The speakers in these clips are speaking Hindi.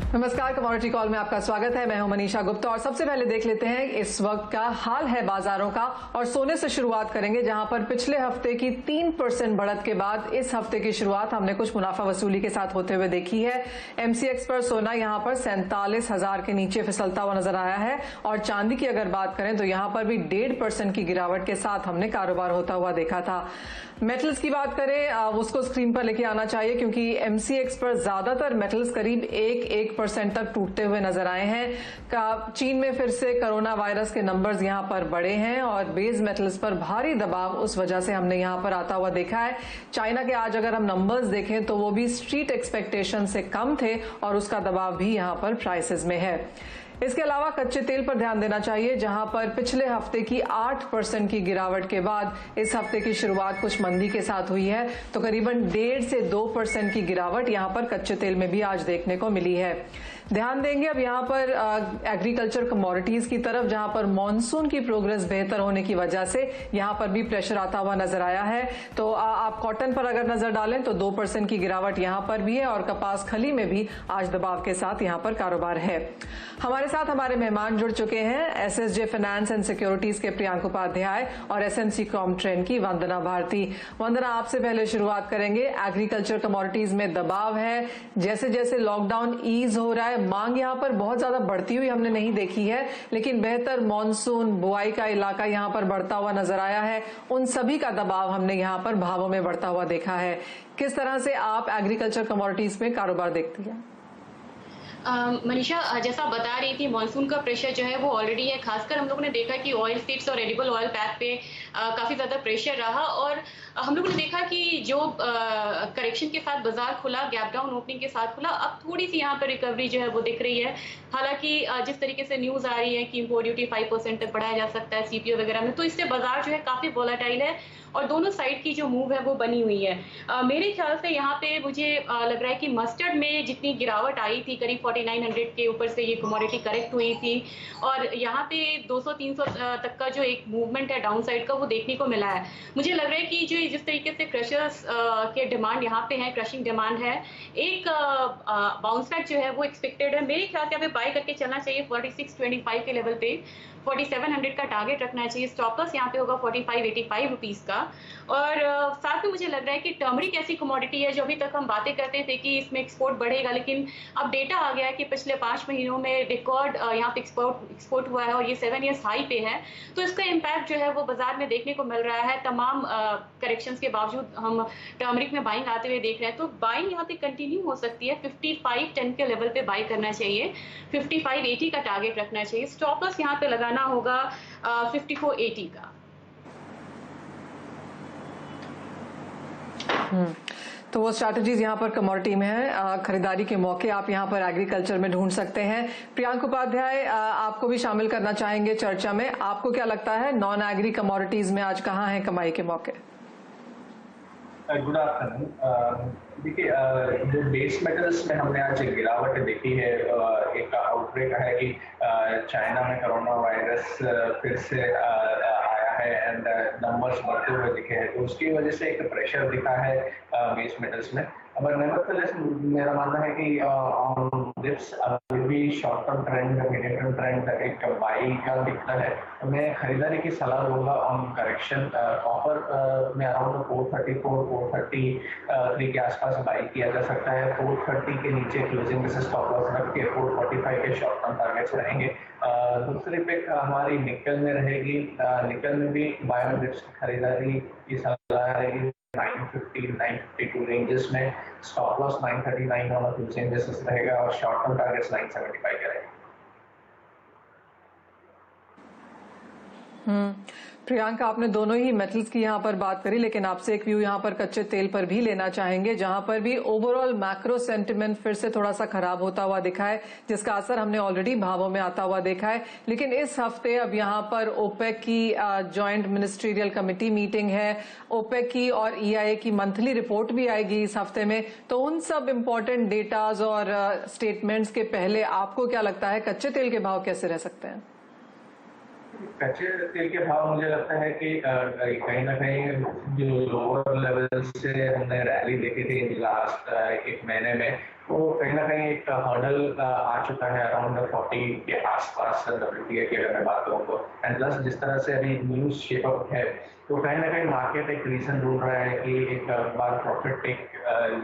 नमस्कार, कमोडिटी कॉल में आपका स्वागत है। मैं हूं मनीषा गुप्ता और सबसे पहले देख लेते हैं इस वक्त का हाल है बाजारों का। और सोने से शुरुआत करेंगे, जहां पर पिछले हफ्ते की 3% बढ़त के बाद इस हफ्ते की शुरुआत हमने कुछ मुनाफा वसूली के साथ होते हुए देखी है। एमसीएक्स पर सोना यहां पर 47,000 के नीचे फिसलता हुआ नजर आया है। और चांदी की अगर बात करें तो यहां पर भी 1.5% की गिरावट के साथ हमने कारोबार होता हुआ देखा था। मेटल्स की बात करें, उसको स्क्रीन पर लेके आना चाहिए, क्योंकि एमसीएक्स पर ज्यादातर मेटल्स करीब 1% तक टूटते हुए नजर आए हैं। चीन में फिर से कोरोना वायरस के नंबर्स यहां पर बढ़े हैं और बेस मेटल्स पर भारी दबाव उस वजह से हमने यहां पर आता हुआ देखा है। चाइना के आज अगर हम नंबर्स देखें तो वो भी स्ट्रीट एक्सपेक्टेशन से कम थे और उसका दबाव भी यहां पर प्राइसेस में है। इसके अलावा कच्चे तेल पर ध्यान देना चाहिए, जहां पर पिछले हफ्ते की 8% की गिरावट के बाद इस हफ्ते की शुरुआत कुछ मंदी के साथ हुई है। तो करीबन 1.5 से 2% की गिरावट यहां पर कच्चे तेल में भी आज देखने को मिली है। ध्यान देंगे अब यहां पर एग्रीकल्चर कमोडिटीज की तरफ, जहां पर मॉनसून की प्रोग्रेस बेहतर होने की वजह से यहां पर भी प्रेशर आता हुआ नजर आया है। तो आप कॉटन पर अगर नजर डालें तो 2% की गिरावट यहां पर भी है और कपास खली में भी आज दबाव के साथ यहां पर कारोबार है। हमारे साथ हमारे मेहमान जुड़ चुके हैं, एसएसजे फाइनेंस एंड सिक्योरिटीज के प्रियांक उपाध्याय और एसएनसी कॉमट्रेंड की वंदना भारती। वंदना, आपसे पहले शुरुआत करेंगे। एग्रीकल्चर कमोडिटीज में दबाव है, जैसे जैसे लॉकडाउन ईज हो रहा है मांग यहां पर बहुत ज्यादा बढ़ती हुई हमने नहीं देखी है, लेकिन बेहतर मॉनसून बुआई का इलाका यहां पर बढ़ता हुआ नजर आया है। उन सभी का दबाव हमने यहां पर भावों में बढ़ता हुआ देखा है। किस तरह से आप एग्रीकल्चर कमोडिटीज में कारोबार देखती हैं? मनीषा, जैसा बता रही थी, मानसून का प्रेशर जो है वो ऑलरेडी है। खासकर हम लोगों ने देखा कि ऑयल सीड्स और एडिबल ऑयल पैक पे काफी ज्यादा प्रेशर रहा और हम लोगों ने देखा कि जो करेक्शन के साथ बाजार खुला, गैप डाउन ओपनिंग के साथ खुला, अब थोड़ी सी यहाँ पर रिकवरी जो है वो दिख रही है। हालांकि जिस तरीके से न्यूज आ रही है कि इम्पोर्ट ड्यूटी 5% तक बढ़ाया जा सकता है सीपीओ वगैरह में, तो इससे बाजार जो है काफी वोलेटाइल है और दोनों साइड की जो मूव है वो बनी हुई है। मेरे ख्याल से यहाँ पे मुझे लग रहा है कि मस्टर्ड में जितनी गिरावट आई थी, करीब 4900 के ऊपर से ये कमोडिटी करेक्ट हुई थी और यहाँ पे 200-300 तक का जो एक मूवमेंट है डाउन साइड का, वो देखने को मिला है। मुझे लग रहा है कि जो जिस तरीके से क्रशर्स के डिमांड यहाँ पे है, क्रशिंग डिमांड है, एक बाउंस बैक जो है वो एक्सपेक्टेड है। मेरे ख्याल से यहाँ पे बाय करके चलना चाहिए 4625 के लेवल पे। 4700 का टारगेट रखना चाहिए। स्टॉप लॉस यहाँ पे होगा 4585 रुपीज का। और साथ में मुझे लग रहा है कि टर्मरिक ऐसी कमोडिटी है जो अभी तक हम बातें करते थे कि इसमें एक्सपोर्ट बढ़ेगा, लेकिन अब डेटा आ गया है कि पिछले 5 महीनों में रिकॉर्ड यहाँ पे एक्सपोर्ट हुआ है और ये 7 ईयर्स हाई पे है। तो इसका इम्पैक्ट जो है वो बाजार में देखने को मिल रहा है। तमाम करेक्शंस के बावजूद हम टर्मरिक में बाइंग आते हुए देख रहे हैं, तो बाइंग यहाँ पे कंटिन्यू हो सकती है। 5510 के लेवल पे बाई करना चाहिए, 5580 का टारगेट रखना चाहिए। स्टॉप लॉस यहाँ पे लगाना होगा 5480 का। तो वो स्ट्रैटेजीज यहाँ पर कमोडिटी में है। खरीदारी के मौके आप यहाँ पर एग्रीकल्चर में ढूंढ सकते हैं। प्रियांक उपाध्याय, आपको भी शामिल करना चाहेंगे चर्चा में। आपको क्या लगता है नॉन एग्री कमोडिटीज में आज कहाँ है कमाई के मौके? Good afternoon. देखिए, जो बेस मेटल्स में हमने आज गिरावट देखी है, एक आउटब्रेक है कि चाइना में कोरोना वायरस फिर से आया है एंड नंबर्स बढ़ते हुए दिखे हैं, तो उसकी वजह से एक प्रेशर दिखा है बेस मेटल्स में। बट नेवरदलेस मेरा मानना है कि ऑन दिस अभी भी short term trend, medium term trend एक बाई का दिखता है। मैं खरीदारी की सलाह दूंगा ऑन करेक्शन। कॉपर में अराउंड 434, 433 के आसपास बाई किया जा सकता है। 430 के नीचे क्लोजिंग में से स्टॉप लॉस रख के 445 के शॉर्ट टर्म टारगेट्स रहेंगे। दूसरी पिक हमारी निकल में रहेगी। निकल में भी बाय ऑन डिप्स की खरीदारी की सलाह रहेगी 950, 952 रेंजेस में। स्टॉप लॉस 939 वाला क्लोजिंग बेसिस रहेगा और शॉर्ट टर्म टारगेट्स 975 के रहेंगे। प्रियांका, आपने दोनों ही मेटल्स की यहाँ पर बात करी, लेकिन आपसे एक व्यू यहाँ पर कच्चे तेल पर भी लेना चाहेंगे, जहां पर भी ओवरऑल मैक्रो सेंटिमेंट फिर से थोड़ा सा खराब होता हुआ दिखा है, जिसका असर हमने ऑलरेडी भावों में आता हुआ देखा है। लेकिन इस हफ्ते अब यहाँ पर ओपेक की जॉइंट मिनिस्ट्रियल कमेटी मीटिंग है, ओपेक की और ईआईए की मंथली रिपोर्ट भी आएगी इस हफ्ते में। तो उन सब इम्पोर्टेंट डेटाज और स्टेटमेंट्स के पहले आपको क्या लगता है कच्चे तेल के भाव कैसे रह सकते हैं? कच्चे तेल के भाव मुझे लगता है कि कहीं ना कहीं जो लोअर लेवल से हमने रैली देखी थी लास्ट एक महीने में, वो कहीं ना कहीं एक हर्डल आ चुका है अराउंड 40 के आसपास WTI की अगर मैं बात करूँ तो। एंड प्लस जिस तरह से अभी न्यूज शेप अप है, तो कहीं ना कहीं मार्केट एक रीजन ढूंढ रहा है कि एक बार प्रॉफिट टेक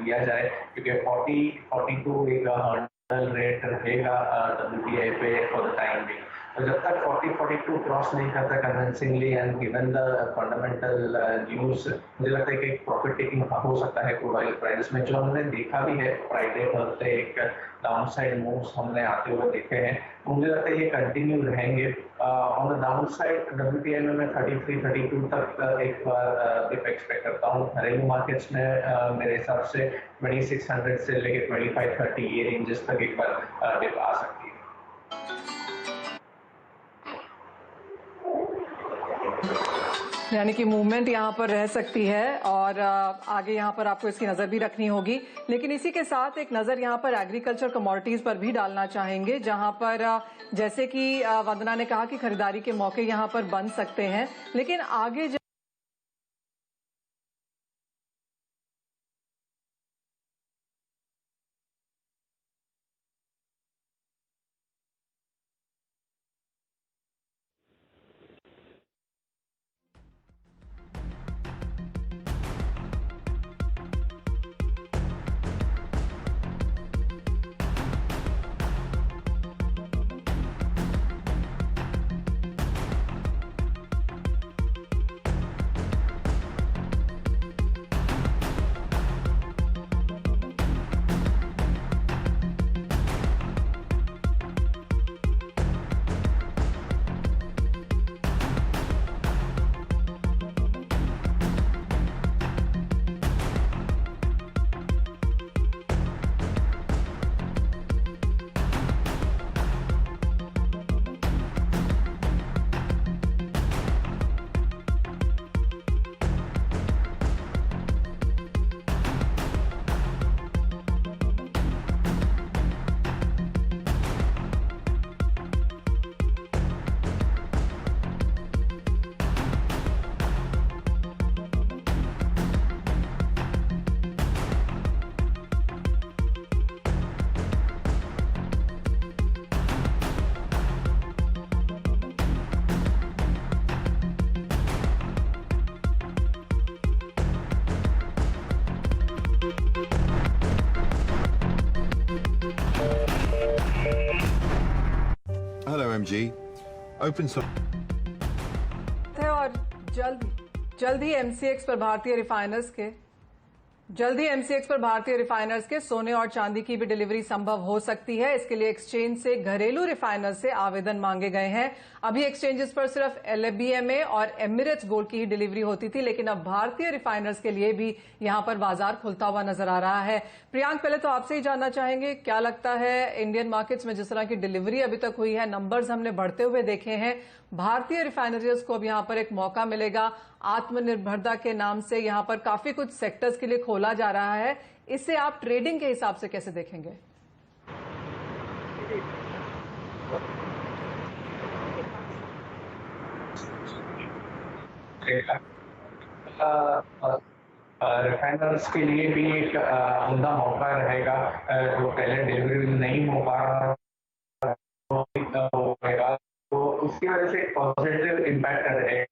लिया जाए, क्योंकि 40-42 एक हर्डल रेट रहेगा WTI पे फॉर द टाइम भी। तो जब तक 40-42 क्रॉस नहीं करता convincingly and given the fundamental news, मुझे लगता है कि एक प्रॉफिट टेकिंग हो सकता है क्रूड ऑयल प्राइस में, जो हमने देखा भी है फ्राइडे थर्सडे एक डाउन साइड मूव्स हमने आते हुए देखे हैं। मुझे लगता है ये कंटिन्यू रहेंगे। On the down side WTI में मैं 33-32 तक एक बार डिप एक्सपेक्ट करता हूँ। घरेलू मार्केट्स में मेरे हिसाब से 2600 से लेकर 25-30 ये रेंजेस तक एक बार डिप आ सकती है। यानी कि मूवमेंट यहाँ पर रह सकती है और आगे यहाँ पर आपको इसकी नजर भी रखनी होगी। लेकिन इसी के साथ एक नजर यहाँ पर एग्रीकल्चर कमोडिटीज पर भी डालना चाहेंगे, जहाँ पर जैसे कि वंदना ने कहा कि खरीदारी के मौके यहाँ पर बन सकते हैं, लेकिन आगे Hello, MG. Open source. है और जल्द ही MCX पर भारतीय रिफाइनर्स के सोने और चांदी की भी डिलीवरी संभव हो सकती है। इसके लिए एक्सचेंज से घरेलू रिफाइनर्स से आवेदन मांगे गए हैं। अभी एक्सचेंजेस पर सिर्फ LBMA और एमिरेट्स गोल्ड की ही डिलीवरी होती थी, लेकिन अब भारतीय रिफाइनर्स के लिए भी यहां पर बाजार खुलता हुआ नजर आ रहा है। प्रियांक, पहले तो आपसे ही जानना चाहेंगे, क्या लगता है इंडियन मार्केट्स में जिस तरह की डिलीवरी अभी तक हुई है, नंबर्स हमने बढ़ते हुए देखे हैं, भारतीय रिफाइनरीज को अब यहां पर एक मौका मिलेगा, आत्मनिर्भरता के नाम से यहां पर काफी कुछ सेक्टर्स के लिए खोला जा रहा है, इसे आप ट्रेडिंग के हिसाब से कैसे देखेंगे? रिफाइनर्स के लिए भी एक उमदा मौका रहेगा। जो पहले डिलीवरी नहीं हो पा रहा होगा, तो उसकी वजह से पॉजिटिव इम्पैक्ट रहेगा।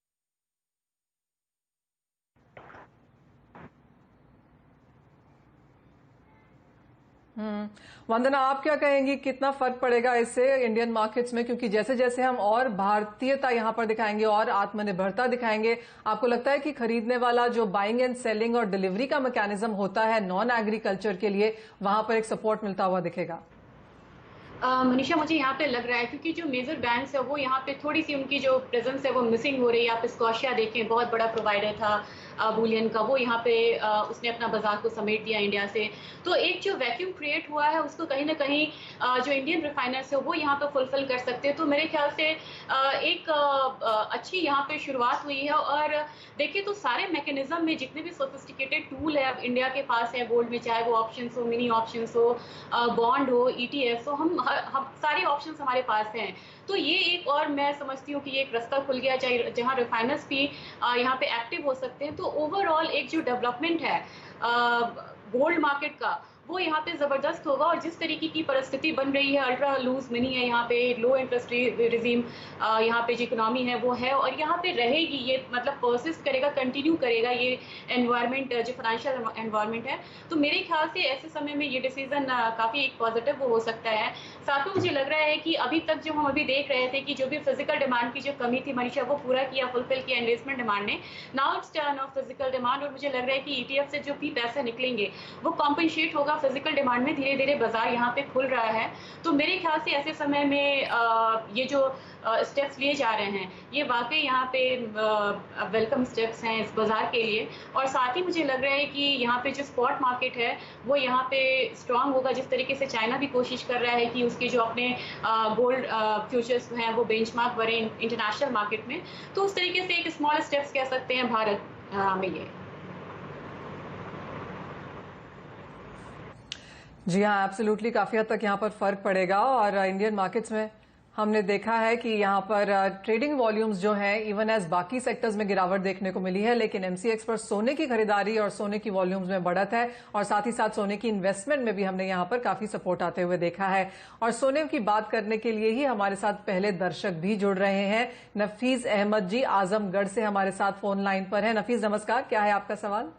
वंदना, आप क्या कहेंगी, कितना फर्क पड़ेगा इससे इंडियन मार्केट्स में? क्योंकि जैसे जैसे हम और भारतीयता यहां पर दिखाएंगे और आत्मनिर्भरता दिखाएंगे, आपको लगता है कि खरीदने वाला जो बाइंग एंड सेलिंग और डिलीवरी का मैकेनिज्म होता है नॉन एग्रीकल्चर के लिए, वहां पर एक सपोर्ट मिलता हुआ दिखेगा? मनीषा, मुझे यहाँ पे लग रहा है क्योंकि जो मेजर बैंक्स है वो यहाँ पे थोड़ी सी उनकी जो प्रेजेंस है वो मिसिंग हो रही है। आप स्कॉशिया देखें, बहुत बड़ा प्रोवाइडर था, बुलियन का, वो यहाँ पे उसने अपना बाजार को समेट दिया इंडिया से। तो एक जो वैक्यूम क्रिएट हुआ है उसको कहीं ना कहीं जो इंडियन रिफाइनर्स है वो यहाँ पे फुलफिल कर सकते हैं। तो मेरे ख्याल से एक अच्छी यहाँ पे शुरुआत हुई है। और देखिए तो सारे मैकेनिज्म में जितने भी सोफिस्टिकेटेड टूल है अब इंडिया के पास है गोल्ड में, चाहे वो ऑप्शंस हो, मिनी ऑप्शंस हो, बॉन्ड हो, ईटीएफ हो, हम सारे ऑप्शंस हमारे पास हैं। तो ये एक और मैं समझती हूँ कि ये एक रास्ता खुल गया जहाँ रिफाइनर्स भी यहाँ पे एक्टिव हो सकते हैं। तो ओवरऑल एक जो डेवलपमेंट है गोल्ड मार्केट का वो यहाँ पे जबरदस्त होगा। और जिस तरीके की परिस्थिति बन रही है, अल्ट्रा लूज मनी है यहाँ पे, लो इंटरेस्ट रिजीम यहाँ पे जो इकोनॉमी है वो है और यहाँ पे रहेगी, ये मतलब परसिस्ट करेगा, कंटिन्यू करेगा ये एनवायरनमेंट, जो फाइनेंशियल एनवायरनमेंट है। तो मेरे ख्याल से ऐसे समय में ये डिसीजन काफी एक पॉजिटिव वो हो सकता है। साथ में मुझे लग रहा है कि अभी तक जो हम अभी देख रहे थे कि जो भी फिजिकल डिमांड की जो कमी थी मनीषा, वो पूरा किया, फुलफिल किया इन्वेस्टमेंट डिमांड ने। Now it's turn off physical demand. और मुझे लग रहा है कि ईटीएफ से जो भी पैसे निकलेंगे वो कॉम्पनसेट होगा फिजिकल डिमांड में। धीरे धीरे बाजार यहाँ पे खुल रहा है। तो मेरे ख्याल से ऐसे समय में ये जो स्टेप्स लिए जा रहे हैं ये वाकई यहाँ पे वेलकम स्टेप्स हैं इस बाजार के लिए। और साथ ही मुझे लग रहा है कि यहाँ पे जो स्पॉट मार्केट है वो यहाँ पे स्ट्रांग होगा। जिस तरीके से चाइना भी कोशिश कर रहा है कि उसके जो अपने गोल्ड फ्यूचर्स हैं वो बेंचमार्क बने इंटरनेशनल मार्केट में, तो उस तरीके से एक स्मॉल स्टेप्स कह सकते हैं भारत में ये। जी हाँ, एब्सोल्युटली काफी हद तक यहाँ पर फर्क पड़ेगा। और इंडियन मार्केट्स में हमने देखा है कि यहाँ पर ट्रेडिंग वॉल्यूम्स जो हैं इवन एज बाकी सेक्टर्स में गिरावट देखने को मिली है, लेकिन एमसीएक्स पर सोने की खरीदारी और सोने की वॉल्यूम्स में बढ़त है। और साथ ही साथ सोने की इन्वेस्टमेंट में भी हमने यहाँ पर काफी सपोर्ट आते हुए देखा है। और सोने की बात करने के लिए ही हमारे साथ पहले दर्शक भी जुड़ रहे हैं। नफीस अहमद जी आजमगढ़ से हमारे साथ फोन लाइन पर है। नफीस नमस्कार, क्या है आपका सवाल?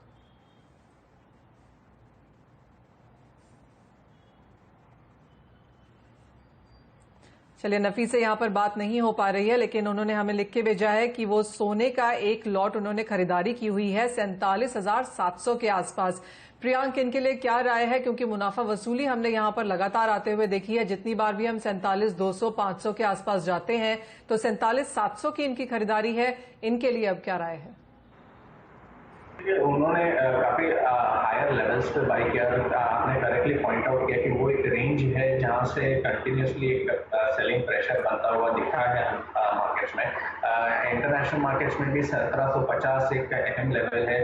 चलिए, नफीस से यहाँ पर बात नहीं हो पा रही है, लेकिन उन्होंने हमें लिख के भेजा है कि वो सोने का एक लॉट उन्होंने खरीदारी की हुई है 47,700 के आसपास। प्रियांक, इनके लिए क्या राय है? क्योंकि मुनाफा वसूली हमने यहाँ पर लगातार आते हुए देखी है। जितनी बार भी हम 47,200 500 के आसपास जाते हैं तो 47,700 की इनकी खरीदारी है। इनके लिए अब क्या राय है? उन्होंने काफी हायर लेवल्स पे बाई किया। आपने करेक्टली पॉइंट आउट किया कि वो एक रेंज है जहां से कंटिन्यूसली एक सेलिंग प्रेशर बनता हुआ दिखा है मार्केट्स में। इंटरनेशनल मार्केट्स में भी 1750 एक अहम लेवल है।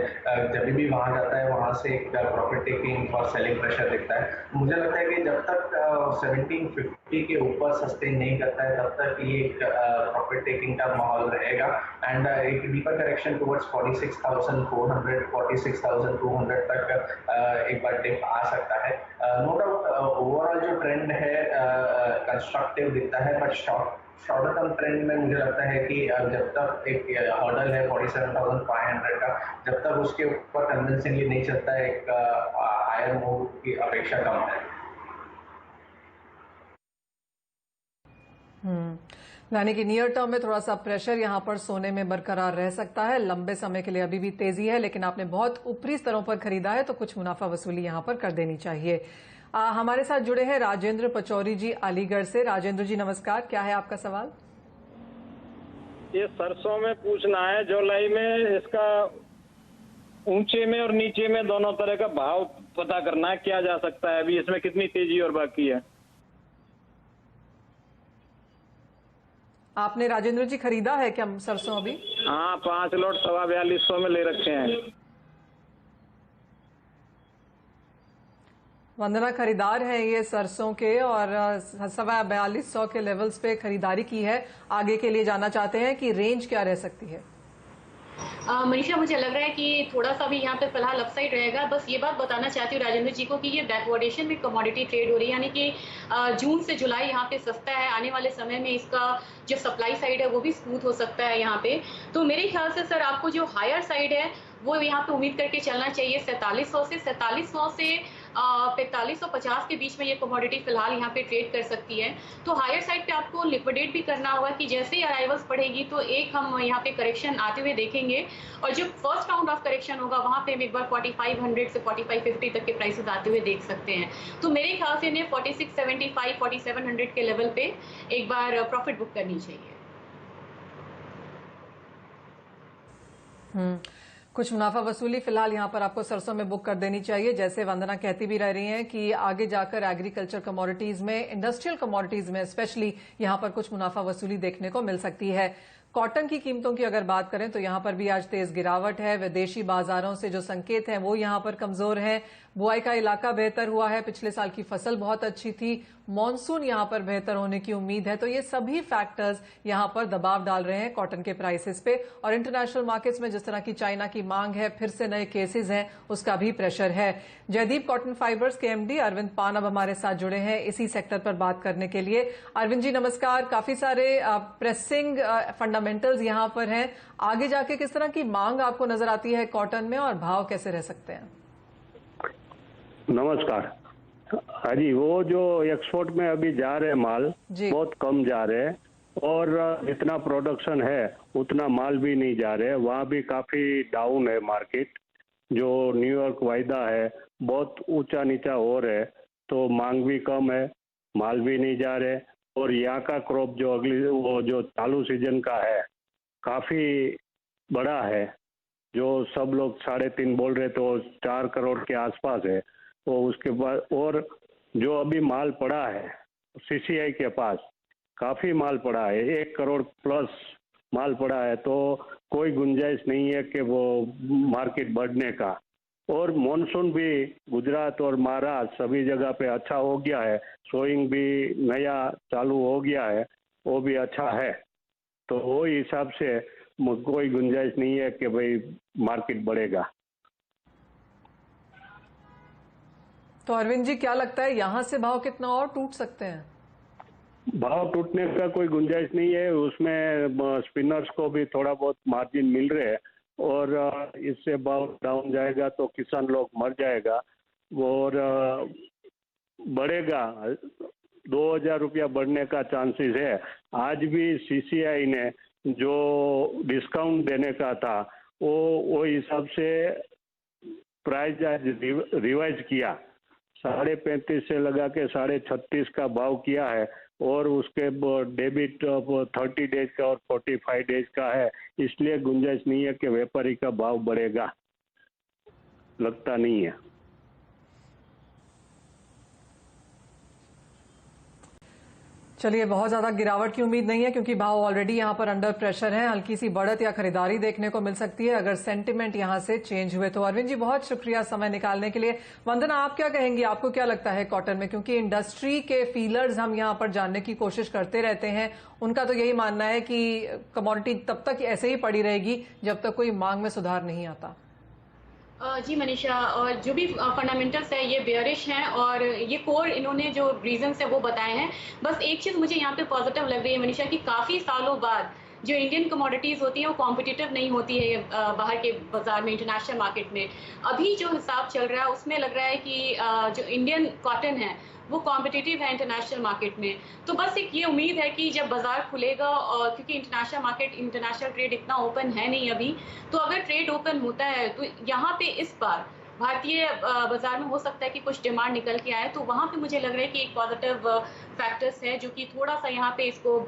जब भी वहां जाता है वहां से एक प्रॉफिट टेकिंग और सेलिंग प्रेशर दिखता है। मुझे लगता है कि जब तक 1750 के ऊपर सस्टेन नहीं करता है तब तक ये एक प्रॉफिट टेकिंग का माहौल रहेगा। एंड एक डीपर करेक्शन टुवर्ड्स 46,400 46,200 तक एक बार डिप आ सकता है। नो डाउट ओवरऑल जो ट्रेंड है कंस्ट्रक्टिव दिखता है, बट शॉर्टर टर्म ट्रेंड में मुझे लगता है कि जब तक एक हर्डल है 47,500 का, जब तक उसके ऊपर कन्विंसिंगली नहीं चलता है, एक हायर मूव की अपेक्षा कम है। यानी कि नियर टर्म में थोड़ा सा प्रेशर यहाँ पर सोने में बरकरार रह सकता है। लंबे समय के लिए अभी भी तेजी है, लेकिन आपने बहुत ऊपरी स्तरों पर खरीदा है तो कुछ मुनाफा वसूली यहाँ पर कर देनी चाहिए। हमारे साथ जुड़े हैं राजेंद्र पचौरी जी अलीगढ़ से। राजेंद्र जी नमस्कार, क्या है आपका सवाल? ये सरसों में पूछना है, जुलाई में इसका ऊंचे में और नीचे में दोनों तरह का भाव पता करना है, क्या जा सकता है, अभी इसमें कितनी तेजी और बाकी है। आपने राजेंद्र जी खरीदा है क्या सरसों अभी? हाँ, 5 लॉट 42,500 में ले रखे हैं। वंदना खरीदार है ये सरसों के और 42,500 के लेवल्स पे खरीदारी की है। आगे के लिए जानना चाहते हैं कि रेंज क्या रह सकती है? मनीषा, मुझे लग रहा है कि थोड़ा सा भी यहाँ पे फिलहाल अपसाइड रहेगा। बस ये बात बताना चाहती हूँ राजेंद्र जी को कि ये बैकवर्डेशन में कमोडिटी ट्रेड हो रही है, यानी कि जून से जुलाई यहाँ पे सस्ता है। आने वाले समय में इसका जो सप्लाई साइड है वो भी स्मूथ हो सकता है यहाँ पे। तो मेरे ख्याल से सर आपको जो हायर साइड है वो यहाँ पे उम्मीद करके चलना चाहिए 4700 से 4550 के बीच में ये कमोडिटी फिलहाल यहाँ पे ट्रेड कर सकती है। तो हायर साइड पे आपको लिक्विडेट भी करना होगा कि जैसे ही अराइवल्स बढ़ेगी तो एक हम यहाँ पे करेक्शन आते हुए देखेंगे। और जो फर्स्ट राउंड ऑफ करेक्शन होगा वहां पे हम एक बार 4500 से 4550 तक के प्राइसेस आते हुए देख सकते हैं। तो मेरे ख्याल से इन्हें 4675 4700 के लेवल पे एक बार प्रॉफिट बुक करनी चाहिए। कुछ मुनाफा वसूली फिलहाल यहां पर आपको सरसों में बुक कर देनी चाहिए, जैसे वंदना कहती भी रह रही हैं कि आगे जाकर एग्रीकल्चर कमोडिटीज में, इंडस्ट्रियल कमोडिटीज में स्पेशली यहां पर कुछ मुनाफा वसूली देखने को मिल सकती है। कॉटन की कीमतों की अगर बात करें तो यहां पर भी आज तेज गिरावट है। विदेशी बाजारों से जो संकेत हैं वो यहां पर कमजोर हैं। बुआई का इलाका बेहतर हुआ है, पिछले साल की फसल बहुत अच्छी थी, मॉनसून यहां पर बेहतर होने की उम्मीद है। तो ये सभी फैक्टर्स यहां पर दबाव डाल रहे हैं कॉटन के प्राइसेस पे। और इंटरनेशनल मार्केट्स में जिस तरह की चाइना की मांग है, फिर से नए केसेस हैं, उसका भी प्रेशर है। जयदीप कॉटन फाइबर्स के एमडी अरविंद पान अब हमारे साथ जुड़े हैं इसी सेक्टर पर बात करने के लिए। अरविंद जी नमस्कार। काफी सारे प्रेसिंग फंडामेंटल्स यहां पर हैं, आगे जाके किस तरह की मांग आपको नजर आती है कॉटन में और भाव कैसे रह सकते हैं? नमस्कार। हाँ जी, वो जो एक्सपोर्ट में अभी जा रहे माल बहुत कम जा रहे हैं और जितना प्रोडक्शन है उतना माल भी नहीं जा रहे हैं। वहाँ भी काफी डाउन है मार्केट। जो न्यूयॉर्क वायदा है बहुत ऊंचा नीचा हो रहा है, तो मांग भी कम है, माल भी नहीं जा रहे। और यहाँ का क्रॉप जो वो जो चालू सीजन का है काफी बड़ा है, जो सब लोग 3.5 बोल रहे तो 4 करोड़ के आसपास है। तो उसके बाद और जो अभी माल पड़ा है सीसीआई के पास काफी माल पड़ा है, 1 करोड़ प्लस माल पड़ा है, तो कोई गुंजाइश नहीं है कि वो मार्केट बढ़ने का। और मॉनसून भी गुजरात और महाराष्ट्र सभी जगह पे अच्छा हो गया है, सोइंग भी नया चालू हो गया है, वो भी अच्छा है। तो वो हिसाब से कोई गुंजाइश नहीं है कि भाई मार्केट बढ़ेगा। तो अरविंद जी क्या लगता है यहां से भाव कितना और टूट सकते हैं? भाव टूटने का कोई गुंजाइश नहीं है, उसमें स्पिनर्स को भी थोड़ा बहुत मार्जिन मिल रहे हैं और इससे भाव डाउन जाएगा तो किसान लोग मर जाएगा और बढ़ेगा। 2000 रुपया बढ़ने का चांसेस है। आज भी सीसीआई ने जो डिस्काउंट देने का था वो हिसाब से प्राइस आज रिवाइज किया, 35.5 से लगा के 36.5 का भाव किया है और उसके डेबिट 30 डेज का और 45 डेज का है। इसलिए गुंजाइश नहीं है कि व्यापारी का भाव बढ़ेगा, लगता नहीं है। चलिए, बहुत ज्यादा गिरावट की उम्मीद नहीं है क्योंकि भाव ऑलरेडी यहां पर अंडर प्रेशर है। हल्की सी बढ़त या खरीदारी देखने को मिल सकती है अगर सेंटिमेंट यहां से चेंज हुए तो। अरविंद जी बहुत शुक्रिया समय निकालने के लिए। वंदना आप क्या कहेंगी, आपको क्या लगता है कॉटन में? क्योंकि इंडस्ट्री के फीलर्स हम यहां पर जानने की कोशिश करते रहते हैं, उनका तो यही मानना है कि कमोडिटी तब तक ऐसे ही पड़ी रहेगी जब तक कोई मांग में सुधार नहीं आता। जी मनीषा, और जो भी फंडामेंटल्स है ये बेयरिश हैं और ये कोर इन्होंने जो रीजंस है वो बताए हैं। बस एक चीज़ मुझे यहाँ पे पॉजिटिव लग रही है मनीषा कि काफ़ी सालों बाद जो इंडियन कमोडिटीज़ होती हैं वो कॉम्पिटिटिव नहीं होती है बाहर के बाजार में, इंटरनेशनल मार्केट में। अभी जो हिसाब चल रहा है उसमें लग रहा है कि जो इंडियन कॉटन है वो कॉम्पिटिटिव है इंटरनेशनल मार्केट में। तो बस एक ये उम्मीद है कि जब बाजार खुलेगा, और क्योंकि इंटरनेशनल मार्केट, इंटरनेशनल ट्रेड इतना ओपन है नहीं अभी, तो अगर ट्रेड ओपन होता है तो यहाँ पे इस बार भारतीय बाजार में हो सकता है कि कुछ डिमांड निकल के आए। तो वहाँ पे मुझे लग रहा है कि एक पॉजिटिव फैक्टर्स है जो कि थोड़ा सा यहाँ पे इसको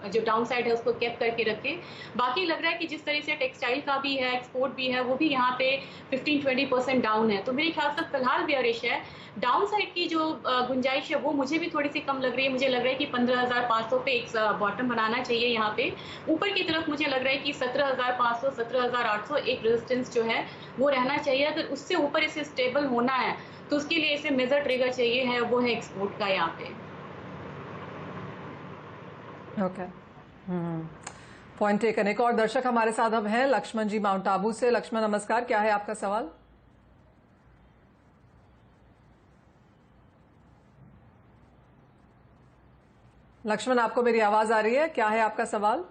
जो डाउन साइड है उसको कैप करके रखे। बाकी लग रहा है कि जिस तरह से टेक्सटाइल का भी है, एक्सपोर्ट भी है, वो भी यहाँ पे 15-20% डाउन है। तो मेरे ख्याल से फिलहाल बेयरिश है। डाउन साइड की जो गुंजाइश है वो मुझे भी थोड़ी सी कम लग रही है। मुझे लग रहा है कि 15,500 पे एक बॉटम बनाना चाहिए यहाँ पे। ऊपर की तरफ मुझे लग रहा है कि 17,500, 17,800 एक रेजिस्टेंस जो है वो रहना चाहिए। अगर उससे ऊपर इसे स्टेबल होना है तो उसके लिए इसे मेजर ट्रिगर चाहिए है, वो है एक्सपोर्ट का यहाँ पे। Okay, point taken. एक और दर्शक हमारे साथ अब हैं, लक्ष्मण जी माउंट आबू से। लक्ष्मण नमस्कार, क्या है आपका सवाल? लक्ष्मण, आपको मेरी आवाज आ रही है? क्या है आपका सवाल?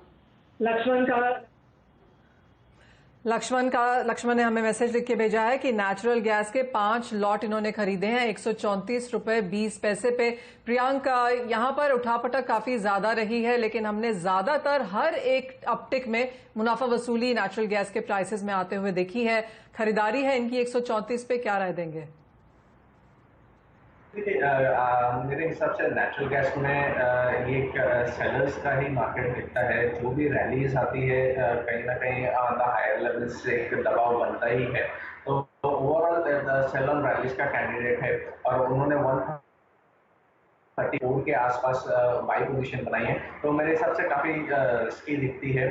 लक्ष्मण ने हमें मैसेज लिख के भेजा है कि नेचुरल गैस के 5 लॉट इन्होंने खरीदे हैं 134 रुपए 20 पैसे पे। प्रियांक, यहां पर उठापटक काफी ज्यादा रही है, लेकिन हमने ज्यादातर हर एक अपटिक में मुनाफा वसूली नेचुरल गैस के प्राइसेस में आते हुए देखी है। खरीदारी है इनकी 134 पे, क्या राय देंगे? देखिए मेरे हिसाब से नेचुरल गैस में ये सेलर्स का ही मार्केट दिखता है। जो भी रैलीज आती है कहीं ना कहीं ऑन द हायर लेवल से एक दबाव बनता ही है। तो ओवरऑल सेल ऑन रैलीज का कैंडिडेट है और उन्होंने 134 के आसपास बाई पोजीशन बनाई है, तो मेरे हिसाब से काफी रिस्की दिखती है।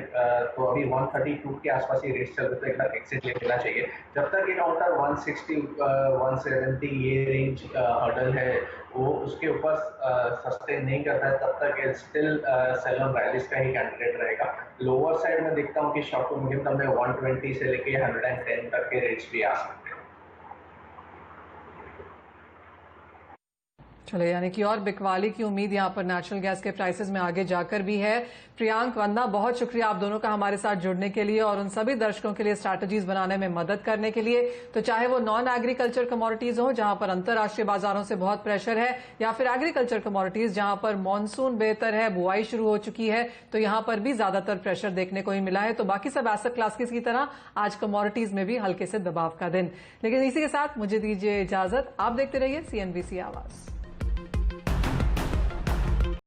तो अभी 132 के आसपास ही रेट चल रहे, तो एक बार एक्सिट ले लेना चाहिए। जब तक ये काउंटर 160 170 ये रेंज हर्डल है वो उसके ऊपर सस्टेन नहीं करता है, तब तक स्टिल सेल ऑन रैलीज का ही कैंडिडेट रहेगा। लोअर साइड में देखता हूँ कि शॉर्ट टू मीडियम टर्म में 120 से लेके 110 तक के रेट्स भी आ सकते हैं। चले, यानी कि और बिकवाली की उम्मीद यहां पर नेचुरल गैस के प्राइसेस में आगे जाकर भी है। प्रियांक, वंदना, बहुत शुक्रिया आप दोनों का हमारे साथ जुड़ने के लिए और उन सभी दर्शकों के लिए स्ट्रैटेजीज बनाने में मदद करने के लिए। तो चाहे वो नॉन एग्रीकल्चर कमोडिटीज हो जहां पर अंतर्राष्ट्रीय बाजारों से बहुत प्रेशर है, या फिर एग्रीकल्चर कमोडिटीज जहां पर मानसून बेहतर है, बुआई शुरू हो चुकी है, तो यहां पर भी ज्यादातर प्रेशर देखने को ही मिला है। तो बाकी सब एसेट क्लासेस की तरह आज कमोडिटीज में भी हल्के से दबाव का दिन। लेकिन इसी के साथ मुझे दीजिए इजाजत। आप देखते रहिए CNBC आवाज।